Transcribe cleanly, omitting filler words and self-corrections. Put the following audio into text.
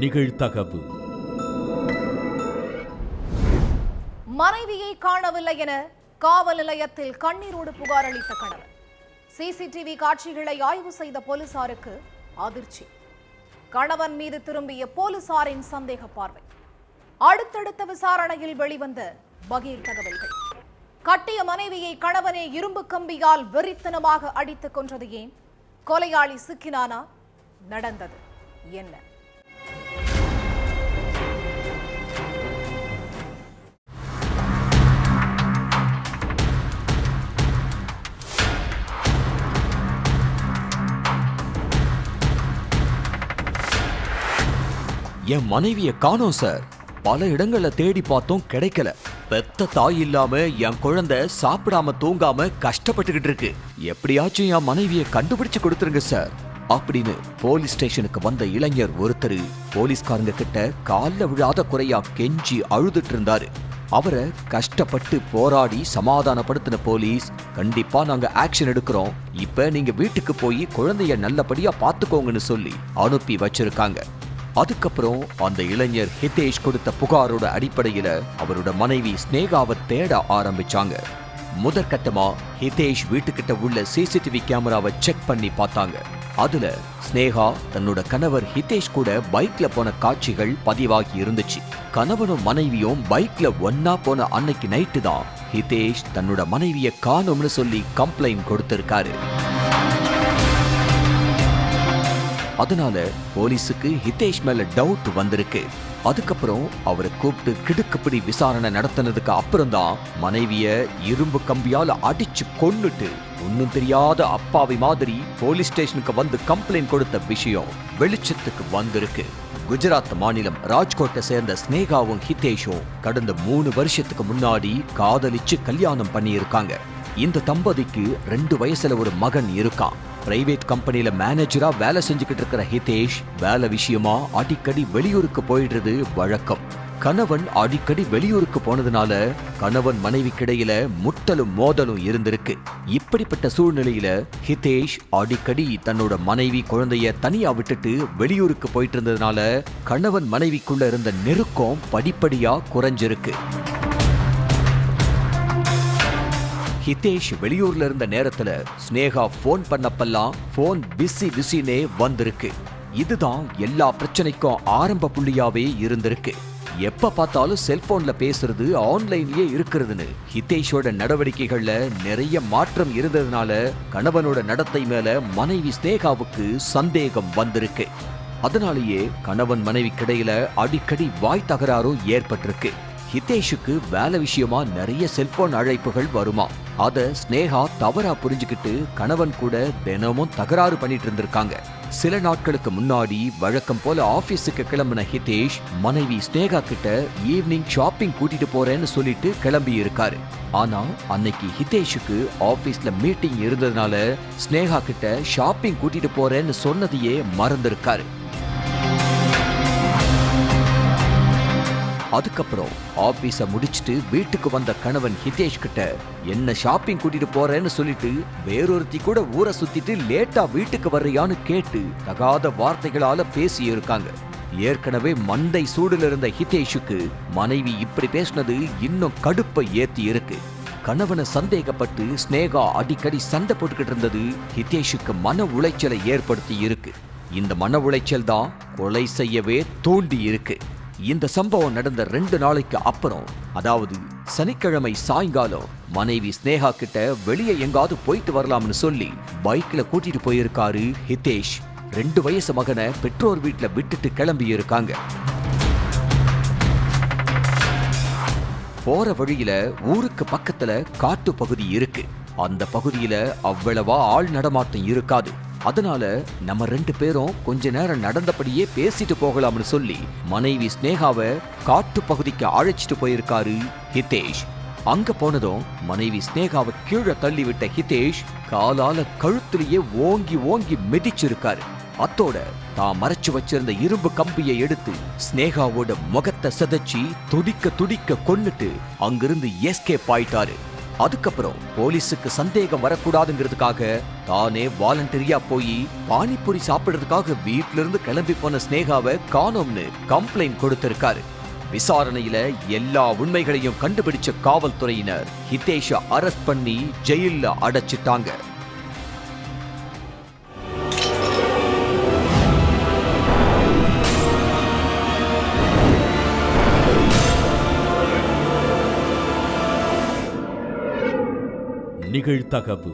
நிகழ்தகவு. மனைவியை காணவில்லை என காவல் நிலையத்தில் கண்ணீரோடு புகார் அளித்த கணவர். சிசிடிவி காட்சிகளை ஆய்வு செய்த போலீசாருக்கு அதிர்ச்சி. கணவன் மீது திரும்பிய போலீசாரின் சந்தேக பார்வை. அடுத்தடுத்த விசாரணையில் வெளிவந்த பகீர் தகவல்கள். கட்டிய மனைவியை கணவனே இரும்பு கம்பியால் வெறித்தனமாக அடித்துக் கொன்றது ஏன்? கொலையாளி சிக்கினானா? நடந்தது என்ன? என் மனைவியை காணோம் சார். பல இடங்கள்ல தேடி பார்த்தோம், கிடைக்கல. பெத்த தாய் இல்லாம என் குழந்தை சாப்பிடாம தூங்காம கஷ்டப்பட்டுக்கிட்டு இருக்கு. எப்படியாச்சும் என் மனைவியை கண்டுபிடிச்சு கொடுத்துருங்க சார் அப்படின்னு போலீஸ் ஸ்டேஷனுக்கு வந்த இளைஞர் ஒருத்தர் போலீஸ்காரங்க கிட்ட கால்ல விழாத குறையா கெஞ்சி அழுதுட்டு இருந்தாரு. அவரை கஷ்டப்பட்டு போராடி சமாதானப்படுத்தின போலீஸ், கண்டிப்பா நாங்க ஆக்ஷன் எடுக்கிறோம், இப்ப நீங்க வீட்டுக்கு போய் குழந்தைய நல்லபடியா பாத்துக்கோங்கன்னு சொல்லி அனுப்பி வச்சிருக்காங்க. அதுக்கப்புறம் அந்த இளைஞர் ஹிதேஷ் கொடுத்த புகாரோட அடிப்படையில அவரோட மனைவி ஸ்னேகாவை தேட ஆரம்பிச்சாங்க. முதற்கட்டமா ஹிதேஷ் வீட்டுக்கிட்ட உள்ள சிசிடிவி கேமராவை செக் பண்ணி பார்த்தாங்க. அதுல ஸ்னேகா தன்னோட கணவர் ஹிதேஷ் கூட பைக்ல போன காட்சிகள் பதிவாகி இருந்துச்சு. கணவனும் மனைவியும் பைக்ல ஒன்னா போன அன்னைக்கு நைட்டு தான் ஹிதேஷ் தன்னோட மனைவியை காணோம்னு சொல்லி கம்ப்ளைண்ட் கொடுத்திருக்காரு. அதனால போலீஸுக்கு ஹிதேஷ் மேல டவுட் வந்திருக்கு. அதுக்கப்புறம் அவரை கூப்பிட்டு கிடுக்குப்பிடி விசாரணை நடத்தினதுக்கு அப்புறம் தான் மனைவிய இரும்பு கம்பியால அடிச்சு கொன்னுட்டு ஒன்னும் தெரியாத அப்பாவி மாதிரி போலீஸ் ஸ்டேஷனுக்கு வந்து கம்ப்ளைண்ட் கொடுத்த விஷயம் வெளிச்சத்துக்கு வந்திருக்கு. குஜராத் மாநிலம் ராஜ்கோட்டை சேர்ந்த ஸ்னேகாவும் ஹிதேஷும் கடந்த 3 வருஷத்துக்கு முன்னாடி காதலிச்சு கல்யாணம் பண்ணியிருக்காங்க. இந்த தம்பதிக்கு 2 வயசுல ஒரு மகன் இருக்கான். பிரைவேட் கம்பெனில மேனேஜரா வேலை செஞ்சுக்கிட்டு இருக்கிற ஹிதேஷ் வேலை விஷயமா அடிக்கடி வெளியூருக்கு போயிடுறது வழக்கம். கணவன் அடிக்கடி வெளியூருக்கு போனதுனால கணவன் மனைவிக்கிடையில முட்டலும் மோதலும் இருந்திருக்கு. இப்படிப்பட்ட சூழ்நிலையில ஹிதேஷ் அடிக்கடி தன்னோட மனைவி குழந்தைய தனியா விட்டுட்டு வெளியூருக்கு போயிட்டு இருந்ததுனால கணவன் மனைவிக்குள்ள இருந்த நெருக்கம் படிப்படியா குறைஞ்சிருக்கு. ஹிதேஷ் வெளியூர்ல இருந்த நேரத்துல ஸ்னேகா போன் பண்ணப்பெல்லாம் போன் பிஸினே வந்திருக்கு. இதுதான் எல்லா பிரச்சனைக்கும் ஆரம்ப புள்ளியாவே இருந்திருக்கு. எப்ப பார்த்தாலும் செல்போன்ல பேசுறது, ஆன்லைன்லயே இருக்கிறதுன்னு ஹிதேஷோட நடவடிக்கைகள்ல நிறைய மாற்றம் இருந்ததுனால கணவனோட நடத்தை மேல மனைவி ஸ்னேகாவுக்கு சந்தேகம் வந்திருக்கு. அதனாலேயே கணவன் மனைவிக்கிடையில அடிக்கடி வாய் தகராறும் ஏற்பட்டிருக்கு. ஹிதேஷுக்கு வேலை விஷயமா நிறைய செல்போன் அழைப்புகள் வருமா. அத ஸ்னேகா தவறா புரிஞ்சுக்கிட்டு கணவன் கூட தினமும் தகராறு பண்ணிட்டு இருந்திருக்காங்க. சில நாட்களுக்கு முன்னாடி வழக்கம் போல ஆபீஸுக்கு கிளம்பின ஹிதேஷ் மனைவி ஸ்னேகா கிட்ட ஈவினிங் ஷாப்பிங் கூட்டிட்டு போறேன்னு சொல்லிட்டு கிளம்பி இருக்காரு. ஆனா அன்னைக்கு ஹிதேஷுக்கு ஆபீஸ்ல மீட்டிங் இருந்ததுனால ஸ்னேகா கிட்ட ஷாப்பிங் கூட்டிட்டு போறேன்னு சொன்னதையே மறந்திருக்காரு. அதுக்கப்புறம் ஆபீஸ முடிச்சிட்டு வீட்டுக்கு வந்த கணவன் ஹிதேஷ் கிட்ட என்ன ஷாப்பிங் கூட்டிட்டு போறேன்னு சொல்லிட்டு வேறொருத்தி கூட ஊரை சுத்திட்டு லேட்டா வீட்டுக்கு வர்றியான்னு கேட்டு தகாத வார்த்தைகளால பேசி இருக்காங்க. ஏற்கனவே மண்டை சூடுல இருந்த ஹிதேஷுக்கு மனைவி இப்படி பேசினது இன்னும் கடுப்பை ஏத்தி இருக்கு. கணவனை சந்தேகப்பட்டு ஸ்னேகா அடிக்கடி சண்டை போட்டுக்கிட்டு இருந்தது ஹிதேஷுக்கு மன உளைச்சலை ஏற்படுத்தி இருக்கு. இந்த மன உளைச்சல் தான் கொலை செய்யவே தூண்டி இருக்கு. இந்த சம்பவம் நடந்த 2 நாளைக்கு அப்புறம், அதாவது சனிக்கிழமை சாயங்காலம் மனைவி ஸ்னேகா கிட்ட வெளியே எங்காவது போயிட்டு வரலாம்னு சொல்லி பைக்ல கூட்டிட்டு போயிருக்காரு ஹிதேஷ். 2 வயசு மகனை பெற்றோர் வீட்டுல விட்டுட்டு கிளம்பி இருக்காங்க. போற வழியில ஊருக்கு பக்கத்துல காட்டு பகுதி இருக்கு. அந்த பகுதியில அவ்வளவா ஆள் நடமாட்டம் இருக்காது. அதனால நம்ம 2 பேரும் கொஞ்ச நேரம் நடந்தபடியே பேசிட்டு போகலாம்னு சொல்லி மனைவி ஸ்னேகாவை காட்டு பகுதிக்கு அழைச்சிட்டு போயிருக்காரு ஹிதேஷ். அங்க போனதும் மனைவி ஸ்னேகாவை கீழே தள்ளி விட்ட ஹிதேஷ் காலால கழுத்திலேயே ஓங்கி ஓங்கி மிதிச்சிருக்காரு. அத்தோட தான் மறைச்சு வச்சிருந்த இரும்பு கம்பியை எடுத்து ஸ்னேகாவோட முகத்தை சிதைச்சி துடிக்க துடிக்க கொன்னுட்டு அங்கிருந்து எஸ்கேப் ஆயிட்டாரு. அதுக்கப்புறம் போலீஸுக்கு சந்தேகம் வரக்கூடாதுங்கிறதுக்காக தானே வாலண்டரியா போய் பானிபூரி சாப்பிடுறதுக்காக வீட்ல இருந்து கிளம்பி போன ஸ்னேகாவை காணோம்னு கம்ப்ளைண்ட் கொடுத்திருக்காரு. விசாரணையில எல்லா உண்மைகளையும் கண்டுபிடிச்ச காவல்துறையினர் ஹிதேஷ அரெஸ்ட் பண்ணி ஜெயில்ல அடைச்சிட்டாங்க. நிகழ்தகவு